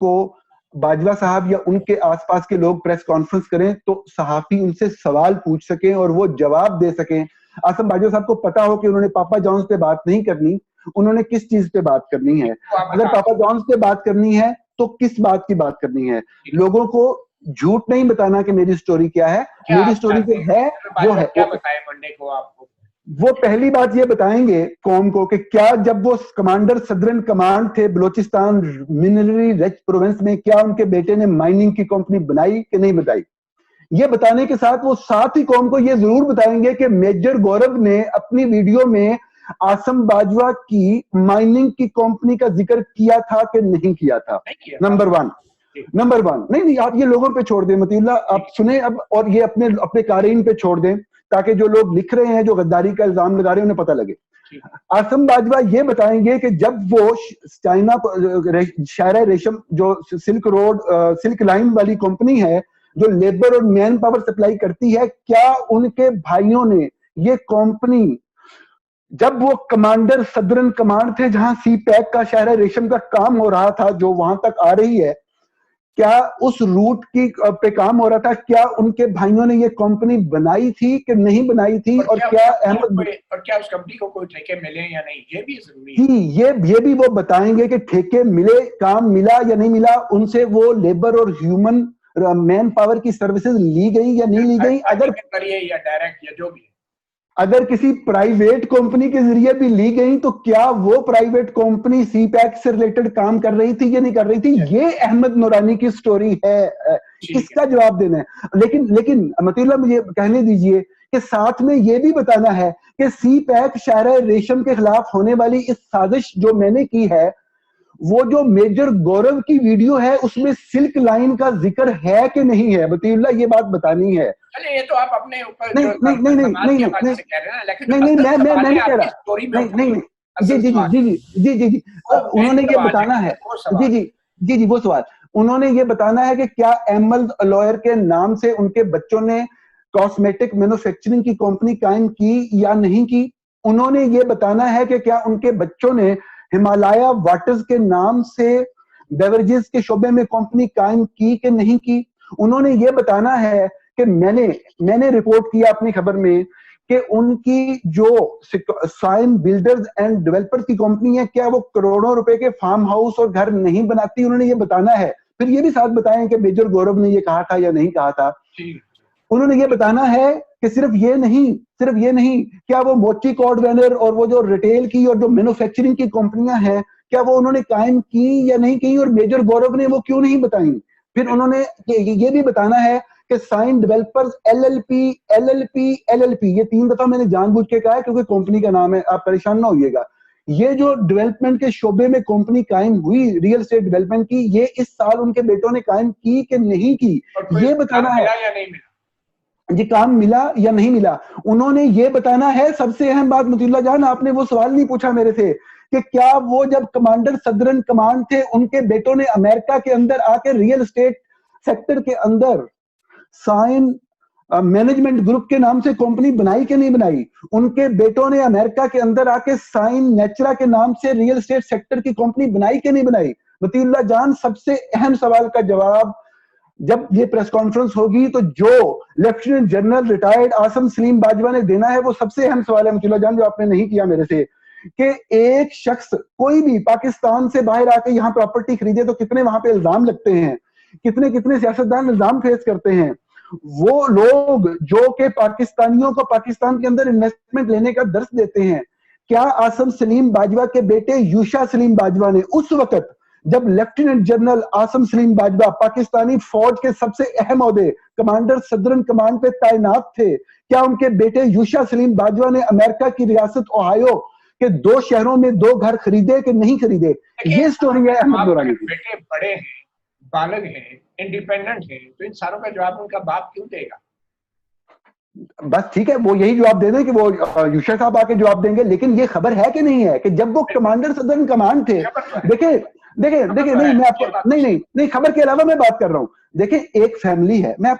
को बाजवा साहब या उनके आसपास के लोग प्रेस कॉन्फ्रेंस करें तो सहाफी उनसे सवाल पूछ सकें और वो जवाब दे सकें। आसम बाजवा साहब को पता हो कि उन्होंने पापा जॉन्स पे बात नहीं करनी, उन्होंने किस चीज पे बात करनी है। अगर पापा जॉन्स पे बात करनी है तो किस बात की बात करनी है। लोगों को झूठ नहीं बताना कि मेरी स्टोरी क्या है, मेरी स्टोरी जो है वो है। क्या बताएं मंडे को आपको? वो पहली बात ये बताएंगे कौम को कि क्या जब वो कमांडर सदरन कमांड थे बलूचिस्तान मिनररी रिच प्रोविंस में, क्या उनके बेटे ने माइनिंग की कंपनी बनाई कि नहीं बताई। ये बताने के साथ वो साथ ही कौम को ये जरूर बताएंगे कि मेजर गौरव ने अपनी वीडियो में आसम बाजवा की माइनिंग की कंपनी का जिक्र किया था कि नहीं किया था। नंबर वन नहीं, आप ये लोगों पे छोड़ दें मतीउल्लाह, आप सुने अब, और ये अपने अपने कारीन पे छोड़ दें ताकि जो लोग लिख रहे हैं, जो गद्दारी का इल्जाम लगा रहे हैं, उन्हें पता लगे। आसम बाजवा ये बताएंगे कि जब वो चाइना शायरा रेशम जो सिल्क रोड सिल्क लाइन वाली कंपनी है जो लेबर और मैन पावर सप्लाई करती है, क्या उनके भाइयों ने ये कंपनी, जब वो कमांडर सदरन कमांड थे जहां सी पैक का शायरा रेशम का काम हो रहा था जो वहां तक आ रही है, क्या उस रूट की पे काम हो रहा था, क्या उनके भाइयों ने ये कंपनी बनाई थी कि नहीं बनाई थी, और क्या अहमद और क्या उस कंपनी को कोई ठेके मिले या नहीं, ये भी जरूरी है। ये भी वो बताएंगे कि ठेके मिले, काम मिला या नहीं मिला, उनसे वो लेबर और ह्यूमन मैन पावर की सर्विसेज ली गई या नहीं ली गई, अगर करिए या डायरेक्ट या जो भी, अगर किसी प्राइवेट कंपनी के जरिए भी ली गई तो क्या वो प्राइवेट कंपनी सी पैक से रिलेटेड काम कर रही थी या नहीं कर रही थी। ये अहमद नूरानी की स्टोरी है, इसका जवाब देना है। लेकिन मतीउल्लाह मुझे कहने दीजिए कि साथ में ये भी बताना है कि सी पैक शायरा रेशम के खिलाफ होने वाली इस साजिश जो मैंने की है, वो जो मेजर गौरव की वीडियो है उसमें सिल्क लाइन का जिक्र है कि नहीं है। मतीउल्लाह ये बात बतानी है। चलिए, ये तो आप अपने ऊपर नहीं, मैं नहीं कह रहा, जी, उन्होंने ये बताना है, जी वो सवाल, उन्होंने ये बताना है कि क्या एमएल लॉयर के नाम से उनके बच्चों ने कॉस्मेटिक मैन्युफैक्चरिंग की कंपनी कायम की या नहीं की। उन्होंने ये बताना है कि क्या उनके बच्चों ने हिमालया वाटर्स के नाम से बेवरेजेस के शोबे में कंपनी कायम की कि नहीं की। उन्होंने ये बताना है कि मैंने रिपोर्ट किया अपनी खबर में कि उनकी जो साइन बिल्डर्स एंड डेवलपर्स की कंपनी है, क्या वो करोड़ों रुपए के फार्म हाउस और घर नहीं बनाती। उन्होंने ये बताना है। फिर ये भी साथ बताएं कि मेजर गौरव ने ये कहा था या नहीं कहा था। उन्होंने ये बताना है कि सिर्फ ये नहीं, क्या वो मोची कॉर्डवेनर और वो जो रिटेल की और जो मैन्युफैक्चरिंग की कंपनियां हैं, क्या वो उन्होंने कायम की या नहीं की, और मेजर गौरव ने वो क्यों नहीं बताई। फिर उन्होंने ये भी बताना है कि साइन डेवलपर्स एलएलपी, ये 3 दफा मैंने जानबूझ के कहा है क्योंकि कंपनी का नाम है, आप परेशान ना होइएगा। ये जो डेवलपमेंट के शोबे में कंपनी कायम हुई, रियल एस्टेट डेवलपमेंट की, ये इस साल उनके बेटों ने कायम की कि नहीं की, ये बताना है। जी, काम मिला या नहीं मिला, उन्होंने ये बताना है। सबसे अहम बात मतीउल्लाह जान, आपने वो सवाल नहीं पूछा मेरे से कि क्या वो जब कमांडर सदरन कमांड थे, उनके बेटों ने अमेरिका के अंदर आके रियल एस्टेट सेक्टर के अंदर साइन मैनेजमेंट ग्रुप के नाम से कंपनी बनाई कि नहीं बनाई। उनके बेटों ने अमेरिका के अंदर आके साइन नेचुरा के नाम से रियल एस्टेट सेक्टर की कंपनी बनाई कि नहीं बनाई। मतीउल्लाह जान, सबसे अहम सवाल का जवाब जब ये प्रेस कॉन्फ्रेंस होगी तो जो lieutenant general retired Asim Saleem Bajwa ने देना है, वो सबसे अहम सवाल है मतीउल्लाह जान, जो आपने नहीं किया मेरे से, कि एक शख्स कोई भी पाकिस्तान से बाहर आके यहाँ प्रॉपर्टी खरीदे तो कितने वहां पे इल्जाम लगते हैं, कितने सियासतदान इल्जाम फेस करते हैं। वो लोग जो कि पाकिस्तानियों को पाकिस्तान के अंदर इन्वेस्टमेंट लेने का दर्श देते हैं, क्या आसम सलीम बाजवा के बेटे यूशा सलीम बाजवा ने उस वक्त जब लेफ्टिनेंट जनरल आसम सलीम बाजवा पाकिस्तानी फौज के सबसे अहम ओहदे कमांडर सदरन कमांड पे तैनात थे, क्या उनके बेटे यूशा सलीम बाजवा ने अमेरिका की रियासत ओहायो के 2 शहरों में 2 घर खरीदे कि नहीं खरीदे। ये स्टोरी है अहमद नूरानी की। बेटे बड़े हैं, बालग हैं, इंडिपेंडेंट हैं, तो इन सारों का जवाब उनका बाप क्यों देगा। बस ठीक है, वो यही जवाब दे दें कि वो यूशा साहब आके जवाब देंगे। लेकिन ये खबर है कि नहीं है कि जब वो कमांडर सदरन कमांड थे, देखिए नहीं, मैं आपको नहीं, खबर के अलावा मैं बात कर रहा हूं। देखिए, एक फैमिली है, मैं